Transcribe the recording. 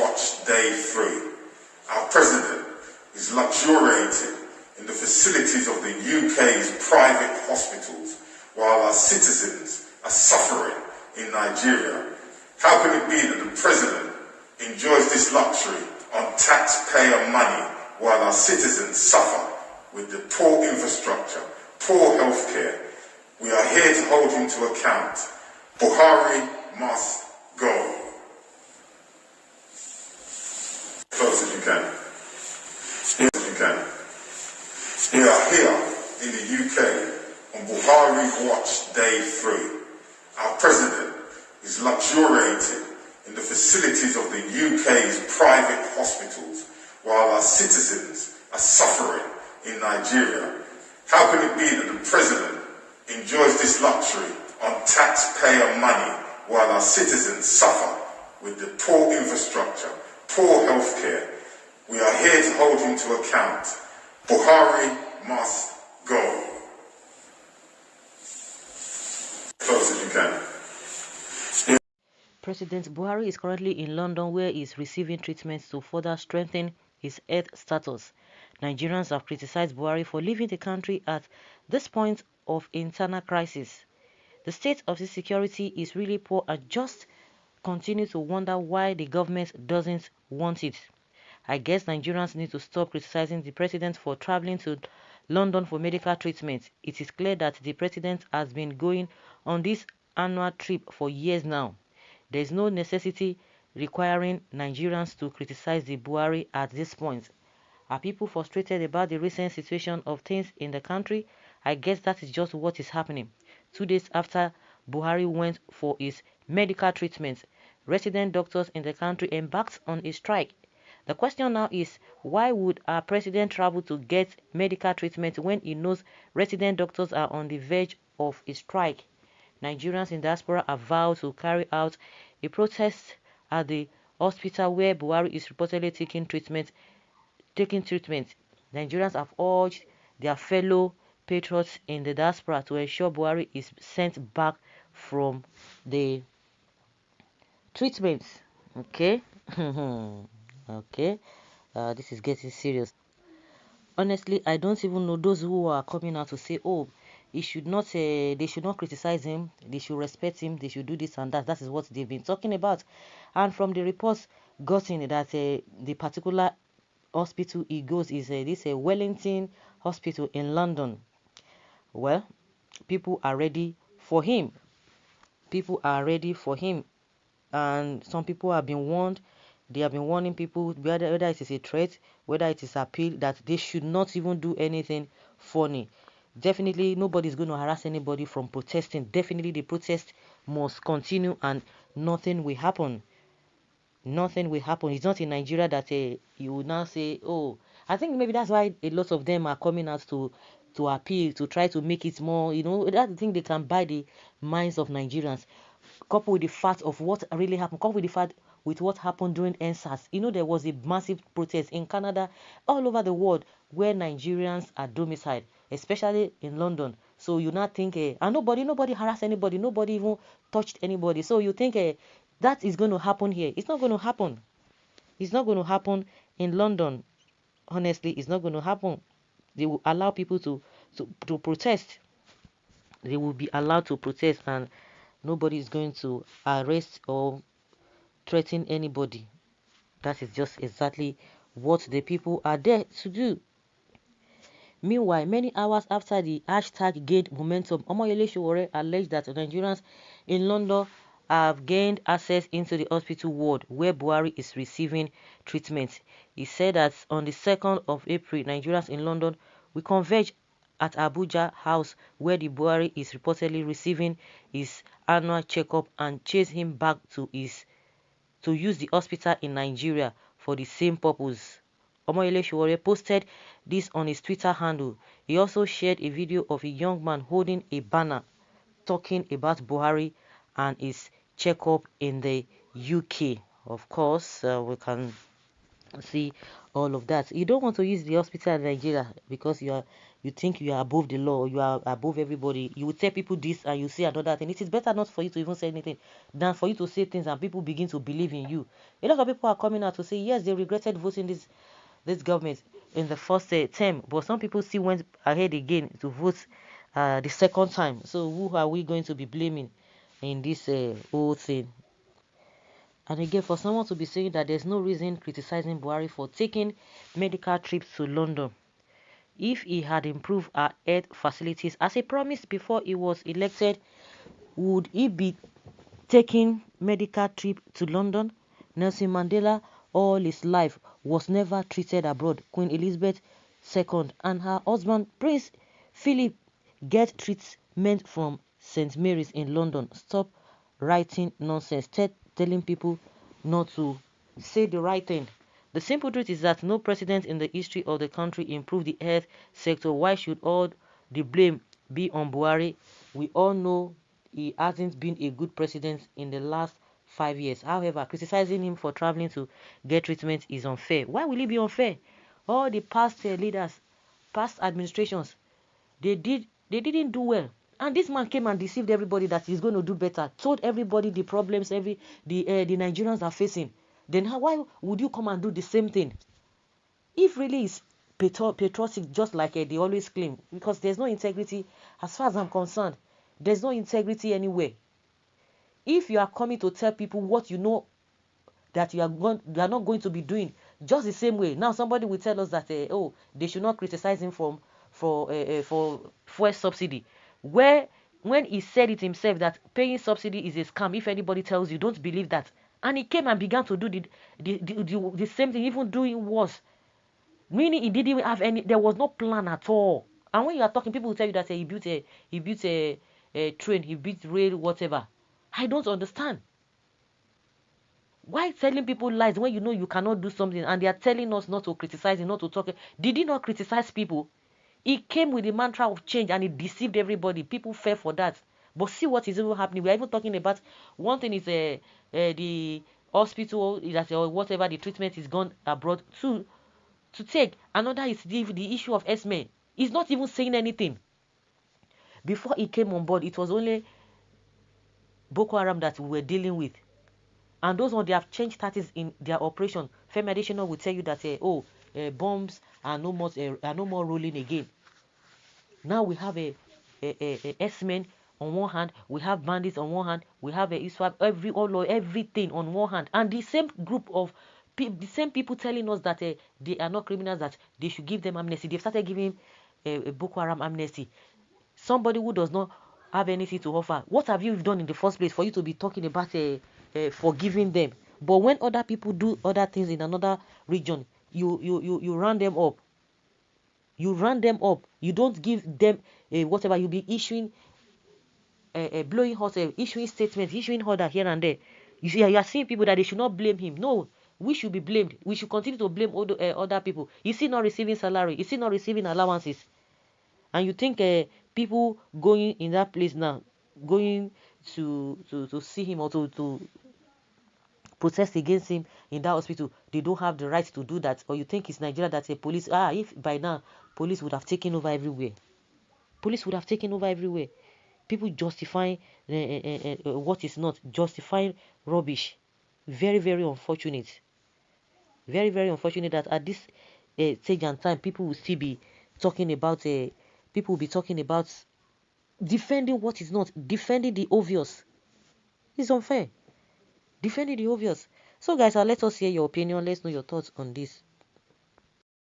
watched day 3. Our president is luxuriating in the facilities of the UK's private hospitals while our citizens are suffering in Nigeria. How can it be that the president enjoys this luxury on taxpayer money while our citizens suffer with the poor infrastructure, poor healthcare? We are here to hold him to account. Buhari must go. Close as you can. Here as you can. We are here in the UK on Buhari Watch Day 3. Our president is luxuriating in the facilities of the UK's private hospitals while our citizens are suffering in Nigeria. How can it be that the president enjoys this luxury on taxpayer money while our citizens suffer with the poor infrastructure, poor healthcare? We are here to hold him to account. Buhari must go. Close as you can. President Buhari is currently in London, where he is receiving treatments to further strengthen his health status. Nigerians have criticized Buhari for leaving the country at this point of internal crisis. The state of his security is really poor, and just continue to wonder why the government doesn't want it. I guess Nigerians need to stop criticizing the president for traveling to London for medical treatment. It is clear that the president has been going on this annual trip for years now. There is no necessity requiring Nigerians to criticize the Buhari at this point. Are people frustrated about the recent situation of things in the country? I guess that is just what is happening. 2 days after Buhari went for his medical treatment, resident doctors in the country embarked on a strike. The question now is, why would our president travel to get medical treatment when he knows resident doctors are on the verge of a strike? Nigerians in diaspora have vowed to carry out a protest at the hospital where Buhari is reportedly taking treatment. Nigerians have urged their fellow patriots in the diaspora to ensure Buhari is sent back from the treatment. Okay. Okay. This is getting serious. Honestly, I don't even know those who are coming out to say, oh, they should not criticize him, they should respect him, they should do this and that. That is what they've been talking about. And from the reports gotten that the particular hospital he goes is this Wellington Hospital in London. Well, people are ready for him. People are ready for him. And some people have been warned. They have been warning people, whether it is a threat, whether it is appeal, that they should not even do anything funny. Definitely, nobody is going to harass anybody from protesting. Definitely, the protest must continue and nothing will happen. Nothing will happen. It's not in Nigeria that you will now say, oh, I think maybe that's why a lot of them are coming out to appeal, to try to make it more, that's the thing, they can buy the minds of Nigerians. Coupled with the fact of what really happened, coupled with the fact with what happened during NSAS. There was a massive protest in Canada, all over the world, where Nigerians are domiciled, especially in London. So you not think, and nobody harassed anybody, nobody even touched anybody. So you think that is going to happen here. It's not going to happen. It's not going to happen in London. Honestly, it's not going to happen. They will allow people to protest. They will be allowed to protest, and nobody is going to arrest or threaten anybody. That is just exactly what the people are there to do. Meanwhile, many hours after the hashtag gained momentum, Omoyele Sowore alleged that Nigerians in London have gained access into the hospital ward where Buhari is receiving treatment. He said that on the 2nd of April, Nigerians in London will converge at Abuja House, where the Buhari is reportedly receiving his annual checkup, and chase him back to use the hospital in Nigeria for the same purpose. Omoyele Sowore posted this on his Twitter handle. He also shared a video of a young man holding a banner talking about Buhari and his checkup in the UK. Of course, we can see all of that. You don't want to use the hospital in Nigeria because you think you are above the law, you are above everybody. You will tell people this and you say another thing. It is better not for you to even say anything than for you to say things and people begin to believe in you. A lot of people are coming out to say yes, they regretted voting this government in the first term, but some people still went ahead again to vote the second time. So who are we going to be blaming in this whole thing? And again, for someone to be saying that there's no reason criticizing Buhari for taking medical trips to London if he had improved our health facilities as he promised before he was elected, would he be taking medical trip to London? Nelson Mandela all his life was never treated abroad. Queen Elizabeth II and her husband Prince Philip get treatment from St. Mary's in London. Stop writing nonsense, telling people not to say the right thing. The simple truth is that no president in the history of the country improved the health sector. Why should all the blame be on Buhari? We all know he hasn't been a good president in the last 5 years. However, criticizing him for traveling to get treatment is unfair. Why will it be unfair? All the past leaders, past administrations, they didn't do well. And this man came and deceived everybody that he's going to do better, told everybody the problems the Nigerians are facing. Then why would you come and do the same thing? If really it's patriotic, just like they always claim, because there's no integrity as far as I'm concerned. There's no integrity anywhere. If you are coming to tell people what you know that you are not going to be doing, just the same way. Now somebody will tell us that oh, they should not criticize him for fuel subsidy, where when he said it himself that paying subsidy is a scam. If anybody tells you, don't believe that. And he came and began to do the same thing, even doing worse. Meaning he didn't even have any. There was no plan at all. And when you are talking, people will tell you that he built a train, he built rail, whatever. I don't understand. Why telling people lies when you know you cannot do something and they are telling us not to criticize him, not to talk? Did he not criticize people? He came with the mantra of change and he deceived everybody. People fell for that. But see what is even happening. We are even talking about one thing is the hospital that or whatever the treatment is gone abroad to take. Another is the issue of S-men. He's not even saying anything. Before he came on board, it was only Boko Haram that we were dealing with. And those ones, they have changed tactics in their operation. Femi Adesina will tell you that bombs are no more rolling again. Now we have a S-men on one hand, we have bandits on one hand, we have a ISWAP, everything on one hand, and the same group of the same people telling us that they are not criminals, that they should give them amnesty. They've started giving Boko Haram amnesty. Somebody who does not have anything to offer. What have you done in the first place for you to be talking about forgiving them? But when other people do other things in another region, you run them up. You run them up. You don't give them whatever. You be issuing, blowing hot, issuing statements, issuing order here and there. You are seeing people that they should not blame him. No, we should be blamed. We should continue to blame other people. Is he not receiving salary? Is he not receiving allowances? And you think people going in that place now, going to see him or to protest against him in that hospital, they don't have the right to do that? Or you think it's Nigeria that a police, if by now police would have taken over everywhere. Police would have taken over everywhere. People justifying what is not, justifying rubbish. Very, very unfortunate. Very, very unfortunate that at this stage and time, people will still be talking about, people will be talking about defending what is not, defending the obvious. It's unfair. Defending the obvious. So guys, let us hear your opinion. Let's know your thoughts on this.